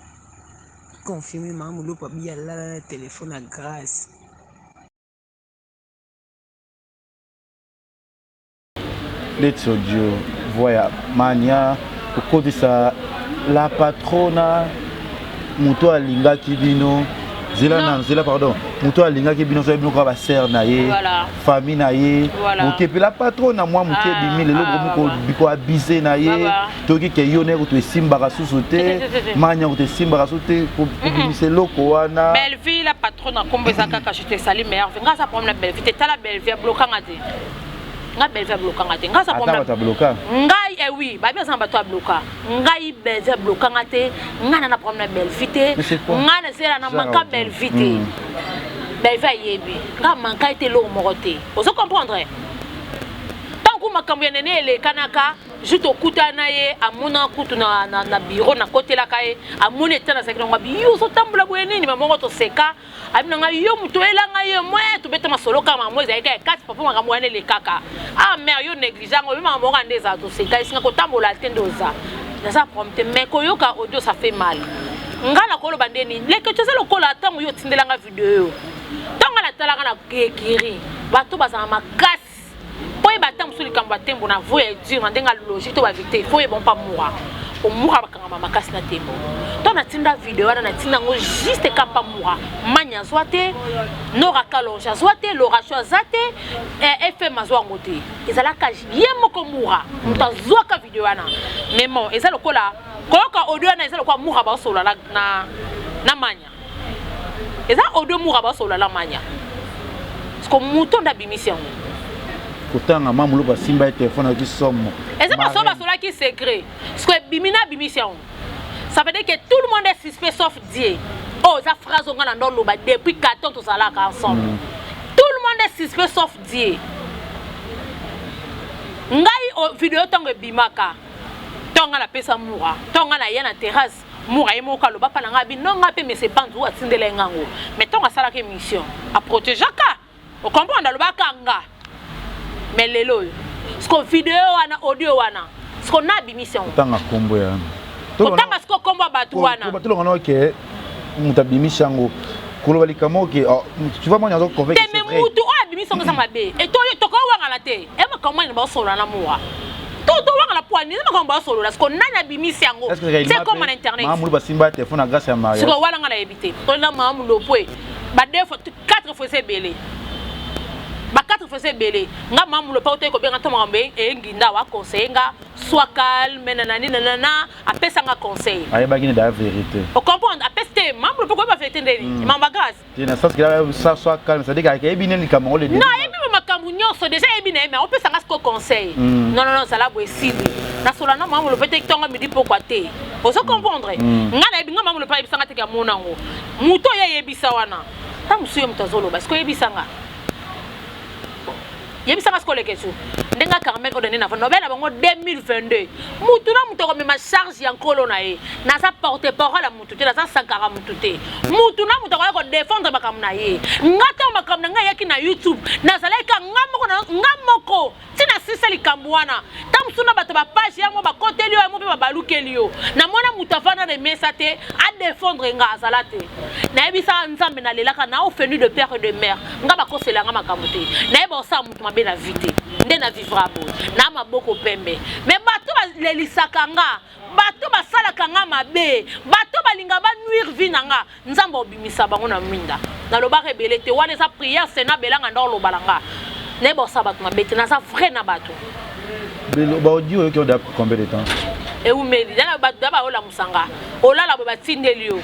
Speaker 4: maman le papi a la téléphone à grâce.
Speaker 3: Let's audio, voilà, mania, au côté ça, la patrona, muto alinga kibino, zela pardon, muto alinga kibino so bino ko ba ser na ye, famille na ye, OK puis la patrona moi muke bimi le logo biko abisé na ye, toki ke yone ko to simba ka susote, mania ko to simba ka sote ko bimise loko wana.
Speaker 2: Belle vie la patrona kombo ezaka ka je te sali meilleur, venga ça prendre la belle vie, te la belle vie bloquant ate. nga belve bloquanga te nga sa
Speaker 3: problème ta bloquer
Speaker 2: ngai oui ba bien samba to bloquer ngai belve bloquanga te nga na problème belvité nga na sera na manka belvité belve yebi nga manka été lo moroté vous comprendre tant que makambo nene ele kanaka juste okutana ye amona kutu na bureau na côté la kaye amona tana sekre ngabi yo so tambula bweni ni mamongo to seka abina nga yo muto elanga yo moi to beta masolo kama moi za eka kati papa makambo ane le kaka ah mère yo négligeant yo mamongo ndeza to seka isinga ko tambola tendoza ça prompte mais koyoka audio ça fait mal ngala ko lo bandeni leke tsheza lokola tango yo tindelanga video tango la talaka na kekiri bato bazana makasi poye batam suli kamba tembo na voye dire ndenga logique to ba vite foye bon pas moura o moura bakanga makasi na tembo to na tinda video wana na tinda ngo juste kapa moura manya zwate nora kalonja zwate lora zwate efe mazwa ngote ezala ka yemo ko moura mutazwa ka video wana mais bon ezala kola koka audio na ezala kwa moura ba sola na manya ezala audio moura ba sola la manya parce que mouton d'abimission
Speaker 3: Pourtant, maman le simba téléphone qui somme.
Speaker 2: Et c'est pas ça qui est secret. Ce que bimina bimission. Ça veut dire que tout le monde est suspect sauf Dieu. Oh, ça phrase on a dans le bas depuis 14 ans là ensemble. Tout le monde est suspect sauf Dieu. Ngai vidéo tango bimaka. Tonga la pesa moura. Tonga na yana terrasse. Moura et moka lo bapa na ngabi non ngape mais c'est pas tout atindele ngango. Mais tonga sala ke mission à protéger ka. On comprend dans le bakanga. Mais les lois, ce qu'on vidéo wana audio wana, ce qu'on a bimission.
Speaker 3: Tanga combo ya.
Speaker 2: Tanga ce qu'on combo batu wana.
Speaker 3: Batu lo ngano ke mutabimishango. Kolo balikamo ke tu vas moi nyazo convaincre.
Speaker 2: Mais mutu o bimission ko sama be. Et to ko wanga la te. E ma comment ba solo na moa. To wanga la poani ma ko ba solo la ce qu'on a bimishango. C'est comme en internet.
Speaker 3: Mamu ba simba téléphone à grâce à Maria.
Speaker 2: Ce qu'on wala ngala éviter. To na mamu lo poe. Ba 4 fois c'est belé. Ba 4 fois c'est belé nga mamu le pauté ko benga toma ngombe e nginda wa conseil nga soit calme nanani nanana apesa nga conseil
Speaker 3: aye ba gine da vérité
Speaker 2: o comprendre apeste mamu le pourquoi ba vérité ndeni mamba grâce
Speaker 3: tu na sens que ça soit calme ça dit que e bine ni kamon le
Speaker 2: non e bi makambu nyonso déjà e bine mais on peut sanga ce conseil non ça la boy sidi na sola na mamu le peut que tonga midi pourquoi té o so comprendre nga na e bi nga mamu le pa e bisanga te ka monango muto ye yebisa wana ta musuyo mtazolo parce que yebisa nga yebisa parce que les questions ndenga Carmen ko donner na fa nobel bango 2022 mutu na mutu ko mema charge ya nkolo na ye na sa porte parole mutu te na sa sankara mutu te mutu na mutu ko défendre bakam na ye ngata makam na nga yaki na YouTube na saleka ngamoko tina siseli kambwana tamsuna bato ba page ya mo ba koteli yo mo pe ba balukeli yo na mona mutu afana de mesate a défendre nga azalate na yebisa nzambe na lelaka na ofenu de père et de mère nga ba kosela nga makamuté na yeba sa mutu mabe na vité nde na vivra bo na maboko pembe mais bato lelisaka nga bato basalaka nga mabe bato balinga ba nuire vie nanga nzambe obimisa bango na mwinda na loba rebele te wana sa prière sena belanga ndo lo balanga ne bo sa bato mabe te na sa vrai na bato
Speaker 3: ba audio qui a combien de temps
Speaker 2: et où me dit na bato ba ola musanga olala bo batindeli yo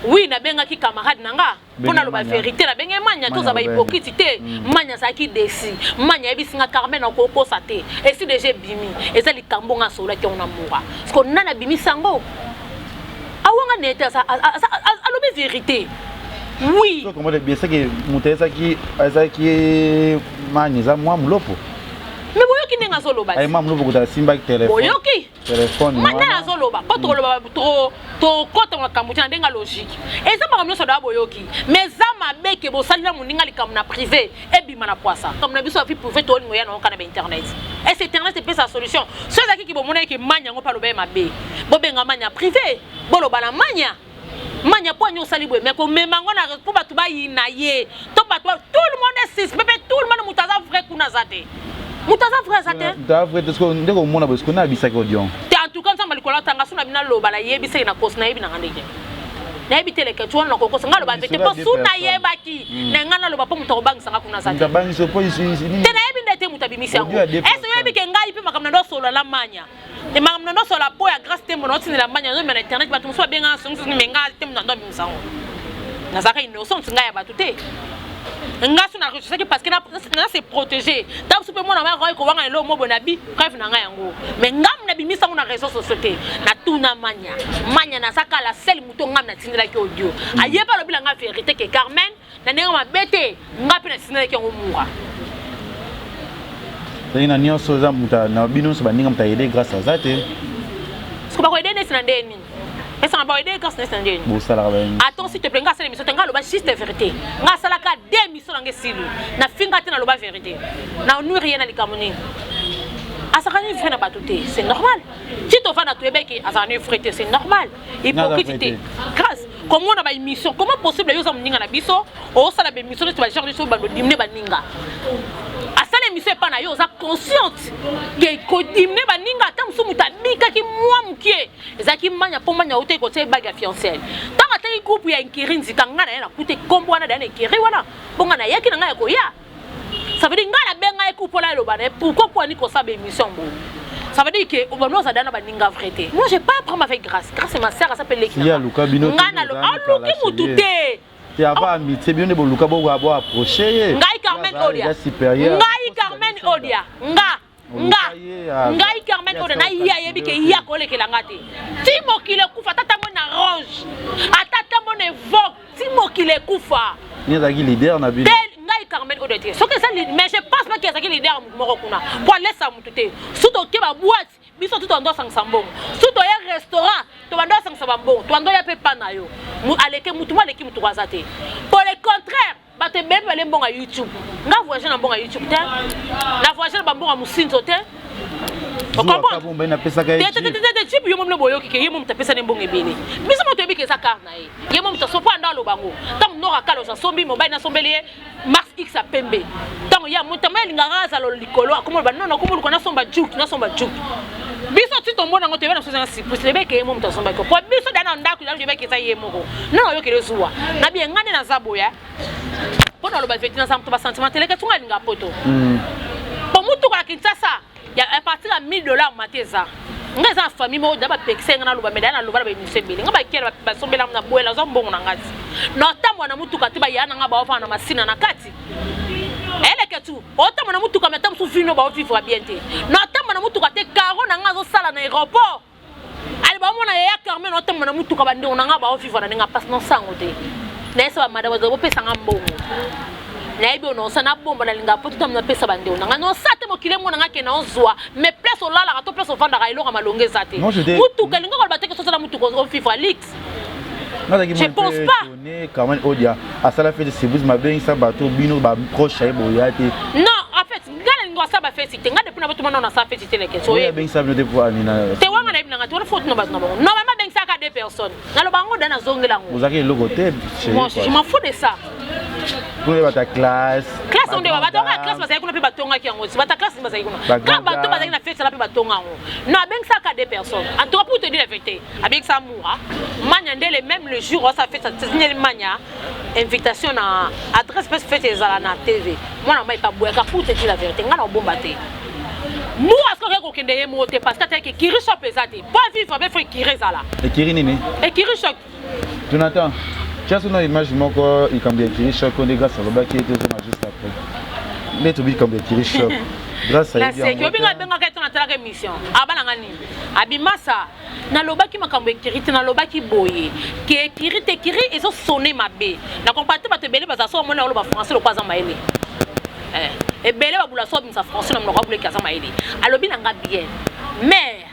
Speaker 2: oui na benga ki camarade nanga pona lo ba vérité na benga manya to za ba hypocrite te manya sa ki desi manya ebisinga Carmen na ko sa te et si déjà bimi et ça likambo nga sola ki on amoura parce que nana bimi sango awanga neta sa alobi vérité oui
Speaker 3: so comment bien ça que mutesa ki manya za moi mulopo
Speaker 2: mais boyoki nenga zoloba
Speaker 3: ay mam lobo ko simba téléphone
Speaker 2: boyoki
Speaker 3: téléphone
Speaker 2: mana zoloba pas trop loba trop to kota makambo tina ndenga logique et ça makambo so da boyoki mais za mabeke bo salila muninga likam na privé et bima na poisa comme na biso fi privé to lingo ya na kana ba internet et c'est internet c'est sa solution ceux qui ki bo mona ki manya ngo pa loba mabe bo benga manya privé bo loba na manya manya po nyo salibwe mais ko memango na pour batu ba yinaye to batu tout le monde est sis bébé tout le monde mutaza vrai kuna zate mutaza vrai zate
Speaker 3: da vrai de ce qu'on ndeko mona parce qu'on a bisaka audion
Speaker 2: en tout cas ça malikola tanga suna bina loba la yebisa ina kos na yebi na ngandeke na yebi teleke tu wana kokos ngalo ba vete po suna yebaki na ngana loba po muto bang sanga kuna zate
Speaker 3: bang so po ici
Speaker 2: tena yebi ndete mutabimisi yango eso yebi ke ngai pe makamna ndo solo la manya e makamna ndo solo po ya grâce tembo no tinela manya no na internet batu so benga sungu ni menga tembo ndo bimisango na zaka innocent ngaya batu te ngasu na recherche parce que na c'est protégé tant super moi na ma ko wanga lo mo bonabi bref na nga yango mais ngam na bimisa na réseaux société na tuna manya na saka la seule muto ngam na tindela ki audio ayeba lo bila nga vérité que Carmen na nenga mabete ngapi na tindela ki ngo mura
Speaker 3: na nyonso za muta na bino so baninga muta aider grâce à ça te
Speaker 2: ce que ba ko aider na ndeni mais ça va aider grâce à ndeni
Speaker 3: bo sala ba
Speaker 2: attends s'il te plaît nga sala émission nga lo ba juste vérité nga sala ka deux émissions nga silu na finga te na lo ba vérité na nous rien na likamoni asakani frère na batuté c'est normal si tu vas na tuebeki asakani frère c'est normal hypocrite grâce comment on a ba émission comment possible yo za mninga na biso o sala ba émission tu vas chercher so ba dimne ba ninga asala émission pas na yo za consciente que ko dimne ba ninga tam so mutabika ki mwa mkie ezaki manya po manya ote ko te baga fiancée tant ata groupe ya inkirinzi kanga na na kute kombo wana da na ikiri wana bonga na yaki na nga ko ya ça veut dire nga la benga ekupo la loba na pourquoi pour ni ko sa émission bon ça veut dire que on nous a donné ba ninga vérité moi j'ai pas prendre avec grâce c'est ma sœur elle s'appelle Lekina
Speaker 3: ya Luka bino
Speaker 2: nga na lo aluki mututé
Speaker 3: ya ba amitié bien bo Luka bo abo approcher
Speaker 2: ngai Carmen Odia ngai Carmen Odia ngai Carmen Odia na iya yebi ke iya ko lekela ngati timo kile kufa tata mo na range atata mo ne vogue timo kile kufa
Speaker 3: ni za ki leader na bino
Speaker 2: Carmen Odia so que ça mais je pense pas que ça qui leader moko kuna pour laisser mututé surtout ke ba boîte biso tout ando sang sambon surtout ya restaurant to bando sang sambon to ando ya pe pana yo mu aleke mutuma leki mutu kwazate pour le contraire ba te bebe le mbonga YouTube nga voyager na mbonga YouTube te na voyager na mbonga musinzo te tu yo mom le boyo ki yo mom ta pesa ne mbonga ebele biso mo to ebike sa karna ye ye mom ta so po ando lo bango tam no rakalo sa sombi mo bay na sombele Max X a pembe tam ya mutama linga raza lo likolo akomo ba non akomo ko na somba juk biso ti tombo na ngoto na so na sipus le beke mo mta somba ko po biso dana ndako ya beke sa ye moko non yo kele zuwa na bien ngane na zaboya po na lo ba vetina sa mto ba sentimental ke tunga linga poto po mutu kwa Kinshasa ya à partir de $1000 mateza nga za famille mo daba pekse nga luba medana luba ba misebele nga ba kera ba sombela na boela zo mbongo na ngati no tambo na mutuka tiba yana nga ba ofa na masina na kati ele ke tu o tambo na mutuka metam su fino ba vivre bien te no tambo na mutuka te karo na nga zo sala na aéroport ali ba mona ya Carmen no tambo na mutuka ba ndongo na nga ba vivre na nga passe non sango te nesa ba madaba zo pesa nga mbongo na ibi ono sana bomba na linga poto tamna pesa bande ona ngano sate mo kilemo na ngake na onzwa mais place o lala to place o vanda ga ilonga malonge zate mutu kalinga ko bateke so sala mutu ko FIFA League je pense pas
Speaker 3: Carmen Odia a sala fait de sibus ma bien ça bateau bino ba proche ay boyate
Speaker 2: non en fait ngana lingo sa ba fait cité ngade puna bato na sa fait cité leke so
Speaker 3: ye bien ça de pour anina
Speaker 2: te wanga na ibi na ngati wala faute no ba no normalement ben ça ka deux personnes ngalo bango dana zongela ngo
Speaker 3: vous avez le logo
Speaker 2: moi je m'en fous de ça
Speaker 3: pour les ta classe
Speaker 2: on doit batonga classe parce que kuna pe batonga ki yango si bata classe parce que kuna quand bato bazaki na fête la pe batonga ngo non ben ça ka deux personnes en tout cas pour te dire la vérité avec ça moura manya ndele même le jour où ça fait ça signer manya invitation na adresse parce fête ezala na TV moi na mai pa boyaka pour te dire la vérité ngana bomba te moi est-ce que kende yemo te parce que kiri shop ezate pas vivre avec frère kiri zala
Speaker 3: et kiri nini
Speaker 2: et kiri shop
Speaker 3: Jonathan tu as une image moko il comme kiri shop on est grâce à le bac qui était juste après mais tu dis comme kiri shop grâce à
Speaker 2: c'est que binga benga ka tona tala émission abana ngani abimasa na lobaki makambo ekirite na lobaki boye ke ekirite kiri ezo sonner mabe na compate ba te bele baza so mona loba français lo kwaza maele et bele ba bula so bimsa français na mnoka bule kaza maele alobi na nga bien mais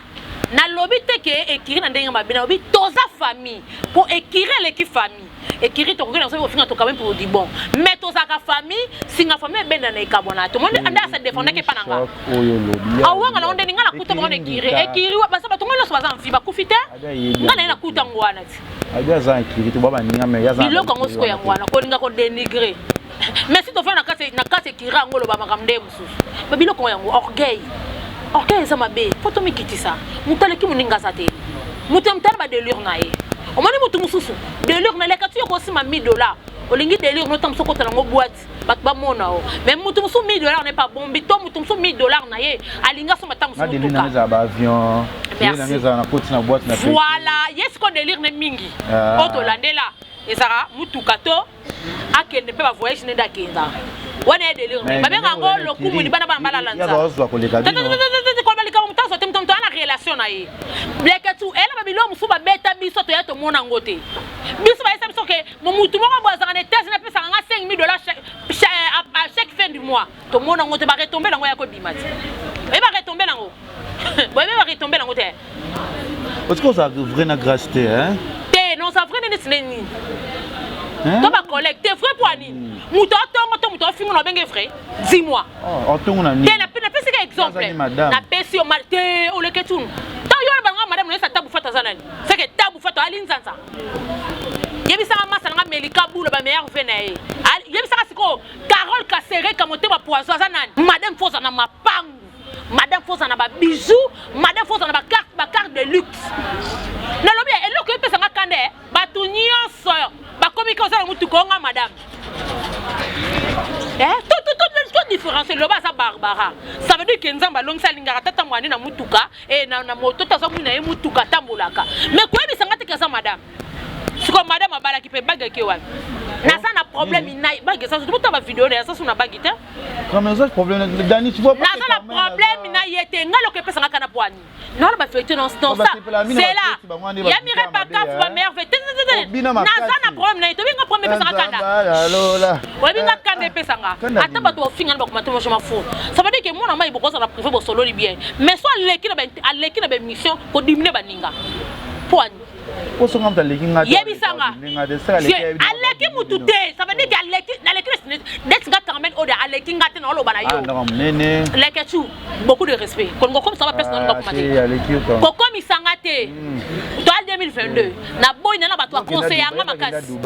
Speaker 2: na lobi te ke ekiri na ndenga mabe na lobi toza famille pour écrire l'équipe famille écrire to ngena so au final to quand même pour di bon mais toza ka famille singa famille benda na ikabona to monde anda sa défendre ke pananga awanga na onde ngala kuta ngone ekiri wa basa bato ngelo so baza mfi ba kufita ngana na kuta ngwana ti
Speaker 3: aja za ekiri to baba ninga me ya za
Speaker 2: biloko ngosko ya ngwana ko ninga ko dénigrer mais si to fa na kase kira ngolo ba makamde mususu ba biloko yango orgueil ça mabe foto mikitisa mutale ki muninga sa te mutemtala ba délire na ye o moni mutu mususu délire na leka tu yoko sima $1000 olingi délire no tamso kota ngo boîte bat ba mona o mais mutu musu $1000 n'est pas bon bito mutu musu $1000 na ye alinga so matamso mutu
Speaker 3: délire na za ba avion délire na za na koti na boîte na
Speaker 2: voilà yes ko délire ne mingi oto landela ezara mutuka to akende pe ba voyage ne da kenda wana délire mais ba benga ngo lokumu ni bana bana lanza
Speaker 3: ya ba oswa koleka bino
Speaker 2: ko balika mo taso tem ana relation na ye bleka tu ela ba bilo musu ba beta biso to ya to mona ngote biso ba esa biso ke mo mutu mo bo azana test na pesa nga $5,000 à chaque fin du mois to mona ngote ba retomber lango ya ko bimati e ba retomber lango ba retomber lango te
Speaker 3: parce que ça vrai na grâce te hein
Speaker 2: te non ça vrai ne sineni to ba collègue te vrai pour ani muto tongo to muto fingo na benge vrai dis-moi
Speaker 3: oh tongo na ni
Speaker 2: te na pesi ka exemple na pesi o malte o leketu ta yo ba nga madame no sa tabu fata zanani c'est que tabu fata alinzanza yebisa masa nga melika bulo ba meilleur venae yebisa siko Carole Kassere kamote ba poison zanani madame fosa na mapangu madame fosa na ba bijoux madame fosa na ba carte de luxe na lobi eloko epesa nga kande batu nyonso bakomi ko za mutu ko nga madame tout différence le bas ça barbara ça veut dire que nzamba longsa lingara tata mwani na mutuka et na moto tazo muna e mutuka tambolaka mais quoi bisanga te kaza madame siko madame abala ki pe bague ke wa na ça na problème ina bague ça tout ta vidéo na ça suna bague te
Speaker 3: comme ça problème Dani tu vois pas
Speaker 2: na ça na problème ina yete ngalo ke pesa ngaka na poani non ba fête non ça c'est là ya mire pas ka ba merveille na ça na problème na to binga problème pesa ngaka
Speaker 3: lola
Speaker 2: wa binga kande pesa nga ata ba to finga ba kuma to mo fou ça veut dire que moi na mai boko ça na préfère bo solo bien mais soit leki na ba mission ko diminuer ba ninga poani
Speaker 3: Poso ngam taleki ngata.
Speaker 2: Yebisanga. Aleki mutute, ça veut dire que aleki next gars quand même au de aleki ngata na oloba na yo.
Speaker 3: Non nene.
Speaker 2: Leketu, beaucoup de respect. Kongo comme ça va personne ngako mate. Koko misangate. Toi 2022, na boy na ba to conseiller nga makasi.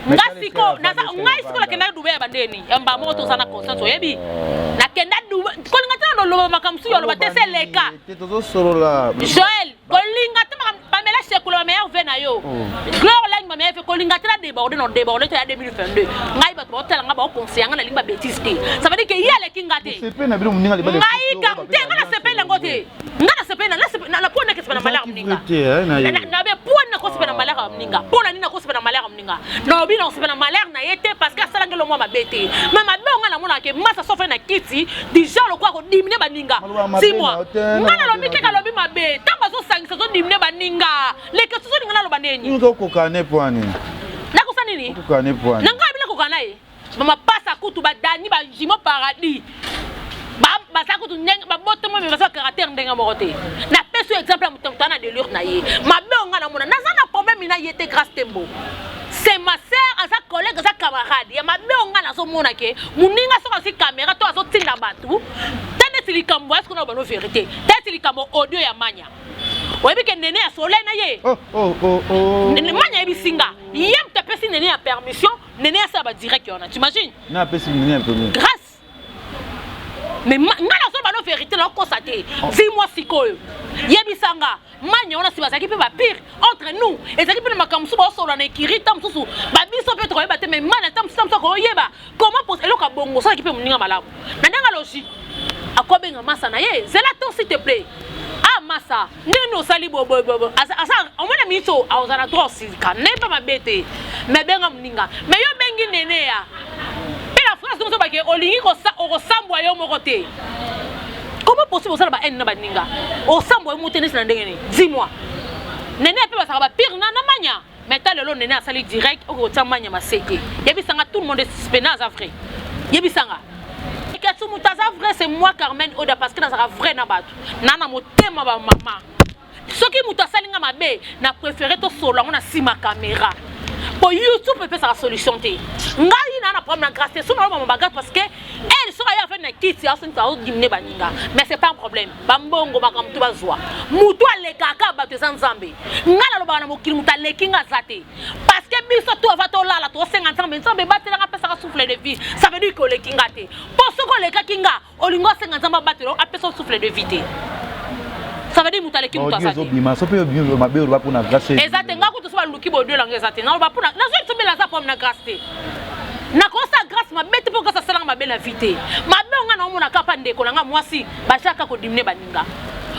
Speaker 2: Ngasiko, ngasiko la kenda Dubai bandeni. Mba moto sana constance yebi. Na kenda Dubai. Kolingata no loba makamsu yo loba tese leka.
Speaker 3: Teto solo la.
Speaker 2: Joël, kolingata pamela shekula meilleur vena yo. Gloire la ma meilleur kolingata la déborder non déborder to ya 2022. Ngai ba to tela nga ba conseiller nga na limba bêtise te. Ça veut dire que yale kingate.
Speaker 3: C'est pe na bilo muninga le ba.
Speaker 2: Ngai ka tenga na sepe la ngote. Nga na sepe na pona ke sepe na malaka muninga. Na be pona ko sepe na malaka muninga. Pona nina ko sepe na malaka muninga. No bi no sepe na malaka na yete parce que ça ngelo mo mabete. Mama be nga na mona ke masa sofa na kiti déjà le quoi ko diminuer baninga. 6 mois. Nga na lobi ke ka lobi mabe. Tamba zo sangisa zo diminuer baninga. Leke zo ninga na loba neni.
Speaker 3: Ngo ko kane poani.
Speaker 2: Na ko sanini?
Speaker 3: Ko kane poani.
Speaker 2: Nanga bila ko kanae. Mama passa kutu ba dani ba jimo paradis. Ba sa kutu neng ba boto mo me ba sa caractère ndenga mokote. Na peso exemple mutamta na délire na ye. Mabe nga na mona. Na za na problème ina yete grâce tembo. C'est ma sœur, sa collègue, sa camarade. Ya mabe nga na so mona ke. Muninga so kasi caméra to aso tinda batu. Tane silikambo est-ce qu'on a bonne vérité. Tane silikambo audio ya manya. Oyebi ke nene ya soleil na ye. Nene manya yebi singa. Yem te pesi nene ya permission, nene ya sa ba direct yona. Tu imagines?
Speaker 3: Na pesi nene ya permission.
Speaker 2: Grâce. Mais nga na so ba no vérité na constater. Dis-moi sikoyo. Yebi sanga. Manya ona si ba zaki pe ba pire entre nous. Et zaki pe na makamsu ba solo na ekiri tam susu. Ba biso pe to yeba te mais mana tam ko yeba. Comment pose eloka bongo so ki pe muninga malamu. Na ndanga logique. Akobenga masa na ye. Zelaton s'il te plaît. Ah massa, neno sali bobo asa on mona mito auzana drosi ka nemba mabete me benga mninga me yo bengi nene ya pe la France so ba ke olingi ko sambwa yo mokote. Comment possible ça ba en na baninga o sambwa mo tennis na ndenge ni dis-moi nene pe ba sa ba pire na manya mais lelo nene asali direct o ko tsamanya maseke yebisanga tout le monde suspena za vrai yebisanga Katsu mutaza vrai c'est moi Carmen Oda parce que na sera vrai na batu nana motema ba mama soki mutasali nga mabe na préféré to solo na sima caméra pour YouTube peut faire sa solution te ngai na problème na grâce so na mama bagat parce que elle sera ya fait na kiti ya senza o dimne baninga mais c'est pas un problème bambongo makamtu bazwa mutu alekaka batu zanzambe ngala lo bana mokili mutaleki nga zate parce que biso to va to lala to 50 ans mais nzambe batela ka pesa ka souffle de vie ça veut dire que le kinga te pour ce que le kinga olingo 50 ans batelo a pesa souffle de vie te ça veut dire mutaleki mutazate
Speaker 3: so pe bien mabe ro ba pona grâce
Speaker 2: exactement nga ko to so ba luki bo dio langa zate na ba pona na so to mela za pom na grâce te na kosa grâce ma bête pour que ça sala ma belle vite ma be nga na mona kapa ndeko nga mwasi ba chaka ko dimne baninga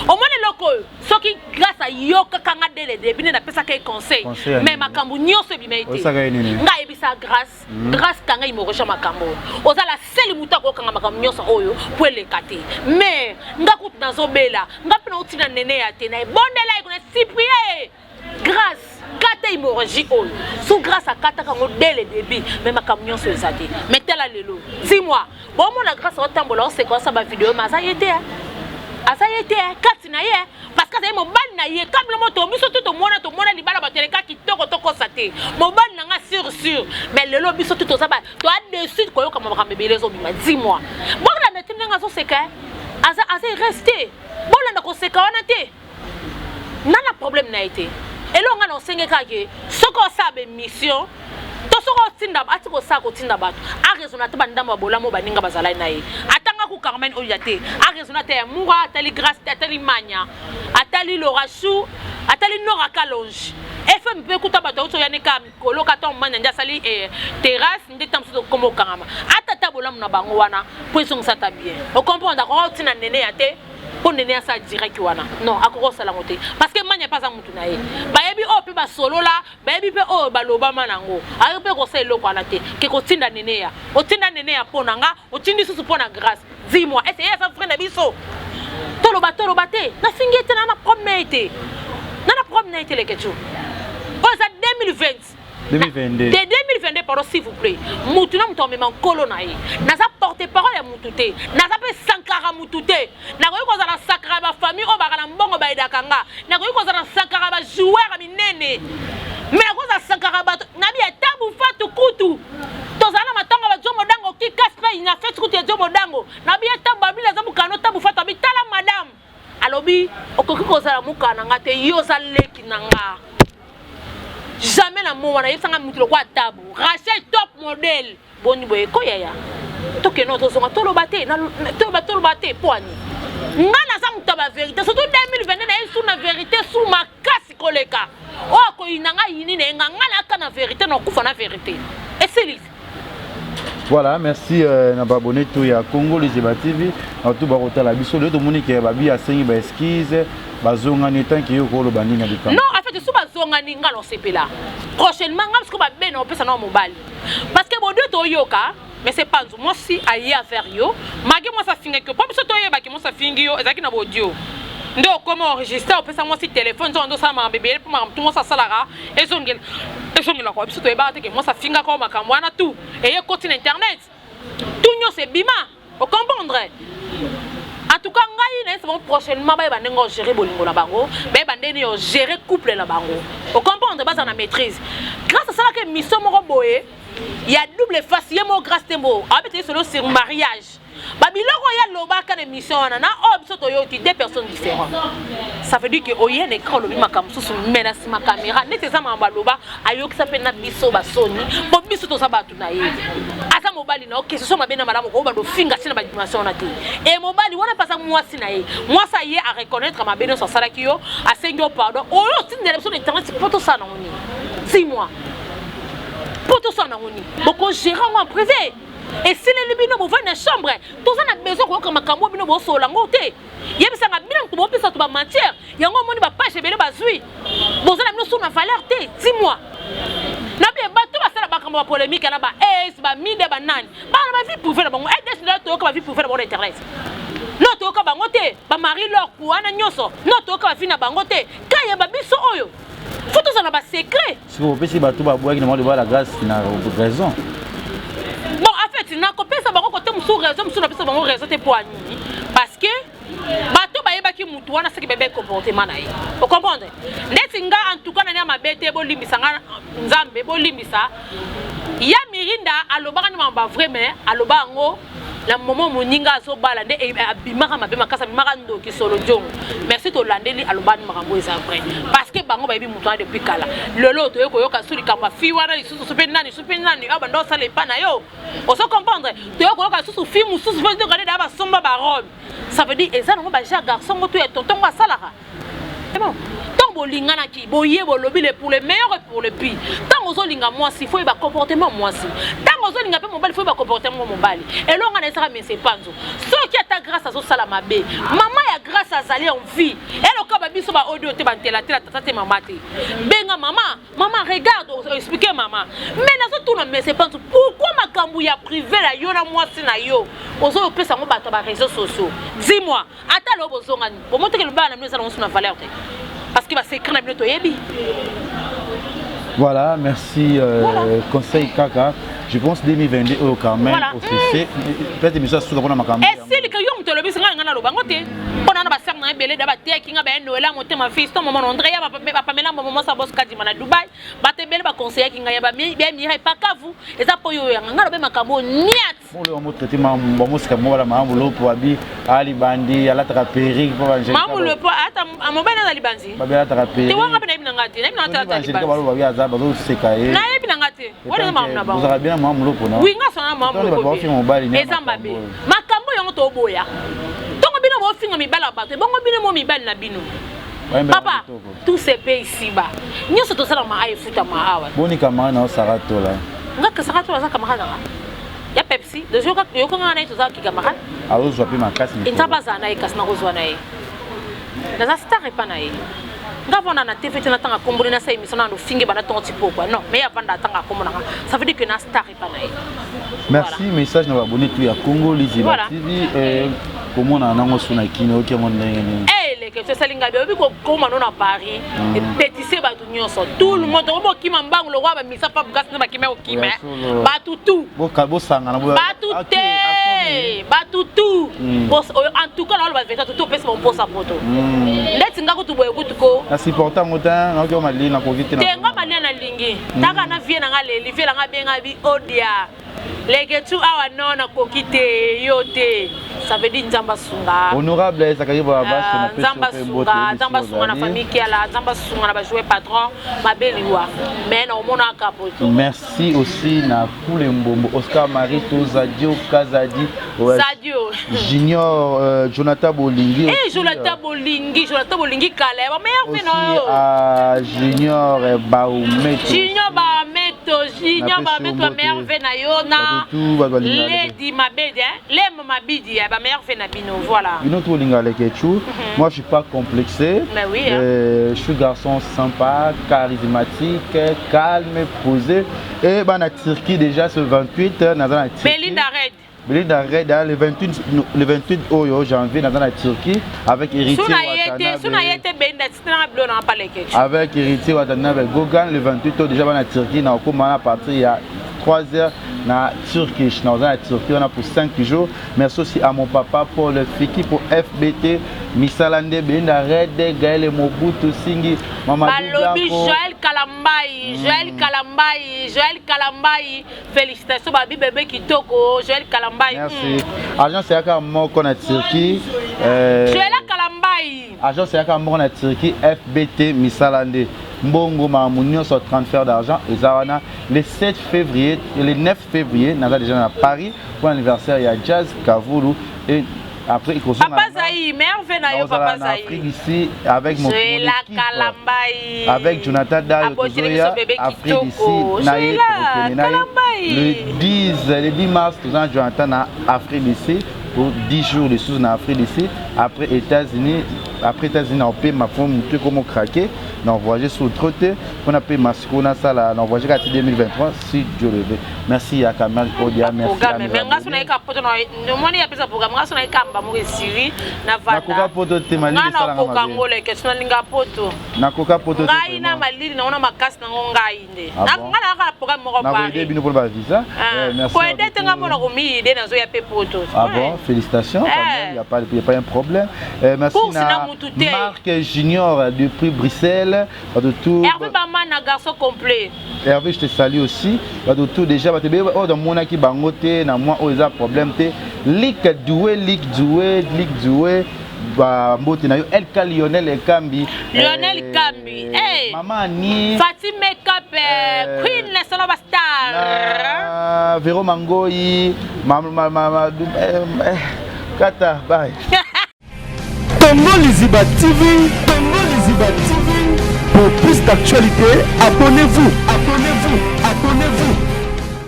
Speaker 2: Au moins loko ce qui grâce à yoka kanga dele de bine na pesa kay conseil mais makambu nyonso bimaité nga ebisa grâce kanga imorosha makambo oza la seule muta ko kanga makambu nyonso oyo pour le kati mais nga kutu nazobela nga pena utina nene ya te na bondela ikona cyprien grâce kata imorosji oyo sous grâce à kata kango dès le début mais makambu nyonso ezate mais tela lelo dis-moi bon mon la grâce au tambola on sait quoi ça ba vidéo mais ça y était asa yete kati na ye parce que c'est mobali na ye comme le moto biso tout mona libala ba teleka kitoko toko sate mobali na nga sûr mais le lobby biso tout ça ba to a dessus ko yo comme ba mbebele zo bima dis-moi bon la metim nga zo seka asa resté bon la ko seka wana te nana problème na été et là on a enseigné que ce qu'on sabe mission to soko tinda atiko sako tinda bato a raisonnate bandamba bolamo baninga bazala na ye atanga ku Carmen oyate a raisonnate ya mura atali grâce atali manya atali lorachou atali nora kalonge FM pe kuta bato to yani ka mikolo ka ton manya ndia sali terrasse ndi tamso komo kangama atata bolamo na bango wana poison ça ta bien on comprend d'accord tina nene yate pour nene ça direct wana non akoko sala ngote parce que manya pas za mutu na ye bayebi o pe ba solo la bayebi pe o baloba manango ayo pe ko selo kwana te ke ko tinda nene ya o tinda nene ya ponanga o tindi susu pona grâce dis-moi est-ce que ça frère na biso toloba te na fingete na promete na promete le kecho o ça 2022 pardon s'il vous plaît mutu na mutu même kolo na ye na za porter parole ya mutu te na za pe sankara mutu te na ko ko za na sakra ba famille o ba kana mbongo ba idakanga na ko za na sankara ba joueur minene mais na ko za sankara ba na bi tabu fatu kutu to za na matonga ba jomo dango ki kaspa ina fait kutu ya jomo dango na bi tabu ba bila za mukano tabu fatu bi tala madame alobi okoki ko za mukana ngate yo za leki nanga jamais la mot wana yesanga mutlo kwa tabu Rachel top model boni boye ko yaya to ke no to zonga to lo bate na to lo bate poani ngana za mutaba vérité surtout 2022 na yesu na vérité sous ma casse koleka o ko inanga yini ne ngana kana vérité na kufa na vérité et c'est lisse.
Speaker 3: Voilà, merci na babonné tout ya Congo les TV na tout barota la biso de to monique babi a sengi ba esquisse bazonga ni tant que yo ko lo bandinga de
Speaker 2: non en fait sous bazonga ni ngalo sepela prochainement ngam sko ba beno on peut ça no mobile parce que bon deux to yoka mais c'est pas moi si aïe à faire yo magi moi ça finga que pas biso to yeba ki moi ça fingi yo ezaki na audio ndo comment enregistrer on peut ça moi si téléphone ndo ça ma bébé pour tout moi ça salara ezongela ko biso to yeba te que moi ça finga ko makambo na tout et continue internet tout nyo c'est bima on comprendre. En tout cas, c'est bon prochainement ba bandengo gérer bolingo na bango, ba bandengo gérer couple na bango. On comprend de base en maîtrise. Grâce à ça que mission moko boye, il y a double face yemo grâce tembo. Habité solo sur mariage. Ba biloko ya lobaka de mission na biso to yo deux personnes différentes. Ça veut dire que oyen écran lobi makam susu menace ma caméra, nete za mamba loba ayoki sa pena biso ba soni. Bo biso to sa batu na ye. Asa mobali na OK, ce sont ma bena madame ko ba do finga sina ba dimension na te. Et mobali wana pasa moi sina ye. Moi ça y est à reconnaître ma bena so sala kiyo, a sengyo pardon. Oh yo tin de sur internet c'est poto ça na oni. 6 mois. Poto ça na oni. Boko gérer en privé. Et si les libino bo vana chambre, tous on a besoin ko makambo bino bo so lango te. Yebisa nga bina ko bo pesa to ba matière. Yango moni ba page bele ba zui. Bo zana bino so na valeur te. 6 mois. Na bien bato ba sala ba kambo ba polémique na ba ba minde ba nani. Ba na ba vie privée na bango. Et des to ko ba vie privée na bango internet. Non to ko bango te. Ba mari leur ko ana nyoso. Non to ko ba vie na bango te. Kaya ba biso oyo. Faut tout ça na ba secret.
Speaker 3: Si vous pesi bato ba boaki na mo de la grâce na raison.
Speaker 2: Bon, en fait, na ko pesa bango côté musu raison, musu na pesa bango raison te pour ani parce que bato ba yeba ki mutu wana saki bebe comportement na ye. Vous comprenez? Netinga en tout cas na mabete bo limbisa nga nzambe bo limbisa. Ya mirinda alobaka ni mamba vrai mais aloba ngo la moment moninga zo bala nde abimaka mabe makasa bimaka ndo ki solo jong. Merci to landeli aloba ni makambo eza vrai parce que bango ba yebi mutu depuis kala. Lolo to yoko yoka suri kamba fi wana lisusu supe nani aba ndo sala epana yo. On se comprendre. To yoko yoka susu fi mususu fe ndo kale da ba somba ba robe. Ça veut dire eza no ba ja garçon to tonton ba salara. C'est bon. Donc bolingana ki boye bolobi le pour le meilleur et pour le pire tant ozolinga mwasi faut ba comportement mwasi tant ozolinga pe mobali faut ba comportement mobali et longa na sera mais c'est panzo so qui ata grâce à zo sala mabe maman ya grâce à zali en vie et le ka biso ba audio te ba tela tata te mama te benga maman regarde expliquer maman mais nazo tout mais c'est panzo pourquoi makambu ya privé la yo na mwasi na yo ozo pesa ngo bato ba réseaux sociaux dis-moi ata lo bozonga pour montrer que le bas na nous allons sur valeur parce que va s'écrire na binoto yebi.
Speaker 3: Voilà, merci conseil Kaka. Je pense 2022 au quand même au CC. Peut-être que ça sous la makambo.
Speaker 2: Et si le kayo mto lobi singa ngana lobangote. Pona na ba ser na belé da ba te kinga ba no la monter ma fils ton maman Andrea ba pamela maman sa boss kadima na Dubai. Ba te belé ba conseiller kinga ya ba mi pas ka vous. Et ça poyo ya ngana be makambo niat.
Speaker 3: Pour le mot traité maman musika mola maman lo pour abi ali bandi ala tra perique pour manger.
Speaker 2: Maman le po ata amobena na libanzi.
Speaker 3: Ba ala tra perique.
Speaker 2: Te wanga be na ngati, na na tra libanzi.
Speaker 3: Ba lo ba ya za ba zo sekaye.
Speaker 2: Na yebi na ngati. Wala maman na ba.
Speaker 3: Vous avez bien maman lo pona.
Speaker 2: Oui, nga sona maman lo. Ezamba be. Makambo yango to boya. Tongo bino bo finga mi bala bato. Bongo bino mo mi bala na bino. Papa, tout se paye ici-bas. Nous sommes tous là, on futa ma.
Speaker 3: Boni kama na sarato là.
Speaker 2: Nga ka sarato za camarade nga. Ya Pepsi, de jour yo ko ngana to za ki camarade.
Speaker 3: Alo zo pe makasi.
Speaker 2: Intaba za na ikas na kozwa na ye. Na za star pa na ye. Nga vona na TV tena tanga kombona na sa émission na no finge bana ton tipo quoi. Non, mais ya vanda tanga kombona. Ça veut dire que na star pa na ye.
Speaker 3: Merci, message na abonné tout ya Congo Liziba TV comment on a nango suna kino ki mon ndenge.
Speaker 2: Les questions salinga be ko koma no na Paris et pétisser ba tout nyonso tout le monde bo ki mambango le roi ba misa pa bugas na ba ki me o ki me ba tout
Speaker 3: bo sanga na bo
Speaker 2: ba tout en tout cas on va faire tout pesa mon posa poto ndeti ngako tu boye kutuko
Speaker 3: na supportant motan na ko mali na ko vite na
Speaker 2: tenga mali na lingi taka na vie na ngale li vie na ngabenga bi odia leke tu awa nona ko kite yote ça veut dire nzamba sunga
Speaker 3: honorable ça kariba basi na pesa
Speaker 2: nzamba sunga na famille qui ala nzamba sunga na ba jouer patron mabeliwa mais na omona kapoto. Merci
Speaker 3: aussi na Poule Mbombo Oscar Marito Zadio Kazadi
Speaker 2: Zadio
Speaker 3: Junior Jonathan Bolingi
Speaker 2: Jonathan Bolingi kale ba meilleur
Speaker 3: aussi à Junior Baometo
Speaker 2: Junior Baometo meilleur na yona Lady Mabedi Lem Mabidi ba meilleur na bino voilà
Speaker 3: une autre linga lekechu. Moi je suis pas complexé.
Speaker 2: Mais oui,
Speaker 3: je suis garçon sympa, charismatique, calme, posé et ben na Turquie déjà ce 28 dans la Turquie. Belinda Red le 28 janvier dans la Turquie avec Héritier avec Héritier Watanabe Gogan le 28 déjà dans la Turquie na okoma à partir il y a 3 heures na Turkish dans la Turquie on a pour 5 jours. Merci aussi à mon papa pour le Fiki pour FBT Misalande Belinda Red Gaël Mobutu Singi Mamadou
Speaker 2: Balobi Joël Kalambai félicitations babi bébé kitoko Joël Kalambai.
Speaker 3: Merci. Agence Yaka moko na Turquie
Speaker 2: Joël Kalambai.
Speaker 3: Agence Yaka moko na Turquie FBT Misalande Mbongo Mamounio sur transfert d'argent et Zawana le 7 février et le 9 février nous avons déjà à Paris pour l'anniversaire il y a Jazz Kavoulou et après il continue
Speaker 2: Papa Zaï merveille na yo Papa Zaï
Speaker 3: ici avec mon équipe avec Jonathan Dayo Tozoya Afrique ici Naïe le 10 mars nous avons Jonathan na Afrique ici pour 10 jours de sous en Afrique ici après États-Unis on paye ma femme tout comme craquer on voyage sur le trotté on a payé ma scona ça là on voyage à 2023 si Dieu le veut. Merci à Kamel Odia merci à
Speaker 2: mais ngaso na ikapoto no moni ya pesa programme ngaso na ikamba mo siri na vanda
Speaker 3: nakoka poto temani sala ngama
Speaker 2: na ngole kesona linga poto
Speaker 3: nakoka poto
Speaker 2: ngai na malili na ona makasi na ngai nde na ngala ka programme mo ko
Speaker 3: pa na ko bino pour ba visa
Speaker 2: merci ko ede tenga mo na ko mi ide na zo ya pe poto
Speaker 3: bon félicitations il y a pas un problème merci na Marc Junior depuis Bruxelles de tout
Speaker 2: Hervé Baman na garçon complet
Speaker 3: Hervé je te salue aussi de tout déjà ba te be dans mona ki bangote na moi oza problème te lik doué ba mbote na yo LK Lionel Kambi maman ni
Speaker 2: Fatime Kape Queen National Star
Speaker 3: Véro Mangoyi Kata bye
Speaker 1: Congo Liziba TV Pour plus d'actualités, abonnez-vous.